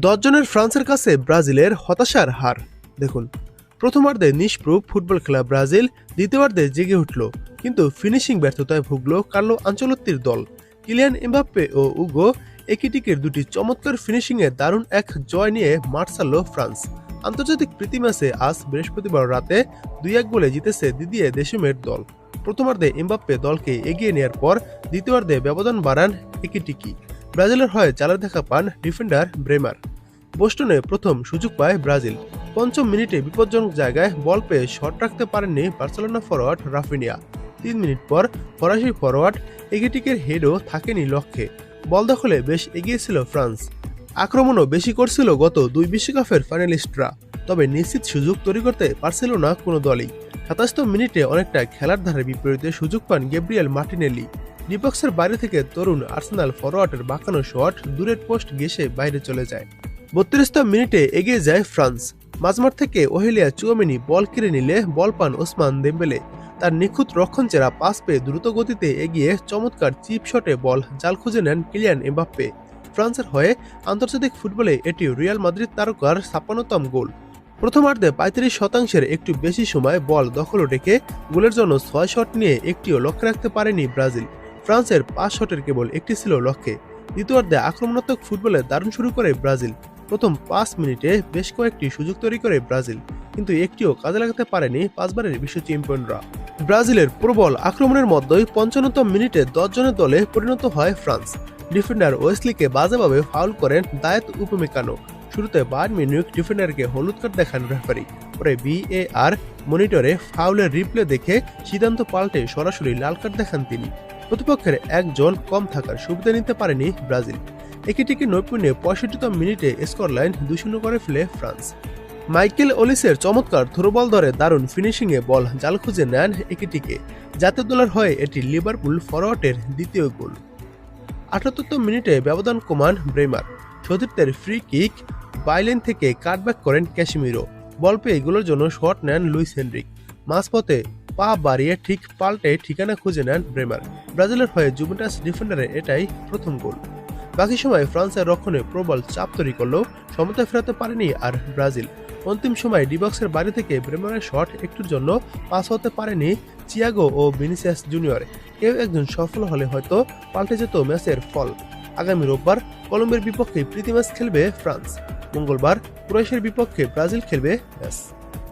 10 জনের ফ্রান্সের কাছে ব্রাজিলের হতাশার হার। দেখুন, প্রথমার্ধে নিষ্প্রভ ফুটবল খেলা ব্রাজিল দ্বিতীয়ার্ধে জেগে উঠল, কিন্তু ফিনিশিং ব্যর্থতায় ভুগল কার্লো আনচেলত্তির দল। কিলিয়ান এমবাপ্পে ও উগো একিটিকের দুটি চমৎকার ফিনিশিংয়ে দারুণ এক জয় নিয়ে মাঠ ছাড়ল ফ্রান্স। আন্তর্জাতিক প্রীতি ম্যাচে আজ বৃহস্পতিবার রাতে 2-1 গোলে জিতেছে দিদিয়ে দেশমের দল। প্রথমার্ধে এমবাপ্পে দলকে এগিয়ে নেওয়ার পর দ্বিতীয়ার্ধে ব্যবধান বাড়ান একিটিকি। ব্রাজিলের হয়ে চালের দেখা পান ডিফেন্ডার ব্রেমার। বোস্টনে প্রথম সুযোগ পায় ব্রাজিল। পঞ্চম মিনিটে বিপজ্জনক জায়গায় বল পেয়ে শট রাখতে পারেননি বার্সেলোনা ফরোয়ার্ড রাফিনিয়া। 3 মিনিট পর ফরাসি ফরোয়ার্ড এগিটিকের হেডও থাকেনি লক্ষ্যে। বল দখলে বেশ এগিয়ে ছিল ফ্রান্স। আক্রমণও বেশি করছিল গত 2 বিশ্বকাপের ফাইনালিস্টরা, তবে নিশ্চিত সুযোগ তৈরি করতে পারছিল না কোনো দলই। 27তম মিনিটে অনেকটা খেলার ধারার বিপরীতে সুযোগ পান গ্যাব্রিয়েল মার্টিনেল্লি। ডিবক্সের বাইরে থেকে তরুণ আর্সেনাল ফরোয়ার্ডের বাঁকানো শট দূরের পোস্ট ঘেঁষে বাইরে চলে যায়। 32তম মিনিটে এগিয়ে যায় ফ্রান্স। মাঝমাঠ থেকে ওহেলিয়া চুয়ামেনি বল কেড়ে নিলে বল পান ওসমান দেম্বেলে। তার নিখুঁত রক্ষণচেরা পাস পেয়ে দ্রুত গতিতে এগিয়ে চমৎকার চিপ শটে বল জাল খুঁজে নেন কিলিয়ান এমবাপ্পে। ফ্রান্সের হয়ে আন্তর্জাতিক ফুটবলে এটি রিয়াল মাদ্রিদ তারকার 56তম গোল। প্রথমার্ধে 35% একটু বেশি সময় বল দখল রেখে গোলের জন্য 6 শট নিয়ে একটিও লক্ষ্যে রাখতে পারেনি ব্রাজিল। ফ্রান্সের 5 শটের কেবল একটি ছিল লক্ষ্যে। দ্বিতীয়ার্ধে আক্রমণাত্মক ফুটবলে দারুণ শুরু করে ব্রাজিল। প্রথম 5 মিনিটে বেশ কয়েকটি সুযোগ তৈরি করে ব্রাজিল, কিন্তু একটিও কাজে লাগাতে পারেনি 5 বারের বিশ্ব চ্যাম্পিয়নরা। ব্রাজিলের প্রবল আক্রমণের মধ্যেই 55তম মিনিটে 10 জনের দলে পরিণত হয় ফ্রান্স। ডিফেন্ডার ওয়েসলিকে বাজেভাবে ফাউল করেন দায়েত উপমেকানো। শুরুতে 52 মিনিট ডিফেন্ডারকে হলুদ কার্ড দেখান রেফারি। পরে VAR মনিটরে ফাউলের রিপ্লে দেখে সিদ্ধান্ত পাল্টে সরাসরি লাল কার্ড দেখান তিনি। প্রতিপক্ষের একজন কম থাকার সুবিধা নিতে পারেনি ব্রাজিল। একিটিকে নৈপুণ্যে 65তম মিনিটে স্কোর লাইন 2-0 করে ফেলে ফ্রান্স। মাইকেল ওলিসের চমৎকার থ্রোবল ধরে দারুণ ফিনিশিংয়ে বল জাল খুঁজে নেন একিটিকে। জাতীয় দলের হয়ে এটি লিভারপুল ফরওয়ার্ডের দ্বিতীয় গোল। 78তম মিনিটে ব্যবধান কমান ব্রেমার। সতীর্থের ফ্রি কিক বাইলেন থেকে কাটব্যাক করেন ক্যাসিমিরো। বল পেয়ে গোলের জন্য শট নেন লুইস হেনরিক। মাঝপথে পা বাড়িয়ে ঠিক পাল্টে ঠিকানা খুঁজে নেন ব্রেমার। ব্রাজিলের হয়ে জুভেন্টাস ডিফেন্ডারের এটাই প্রথম গোল। বাকি সময় ফ্রান্সের রক্ষণে প্রবল চাপ তৈরি করলেও সমতা ফেরাতে পারেনি আর ব্রাজিল। অন্তিম সময় ডিবক্সের বাইরে থেকে ব্রেমারের শট একটুর জন্য পাস হতে পারেনি চিয়াগো ও ভিনিসিয়াস জুনিয়র। কেউ একজন সফল হলে হয়তো পাল্টে যেত ম্যাচের ফল। আগামী রোববার কলম্বিয়ার বিপক্ষে প্রীতি ম্যাচ খেলবে ফ্রান্স। মঙ্গলবার ক্রোয়েশিয়ার বিপক্ষে ব্রাজিল খেলবে ম্যাচ।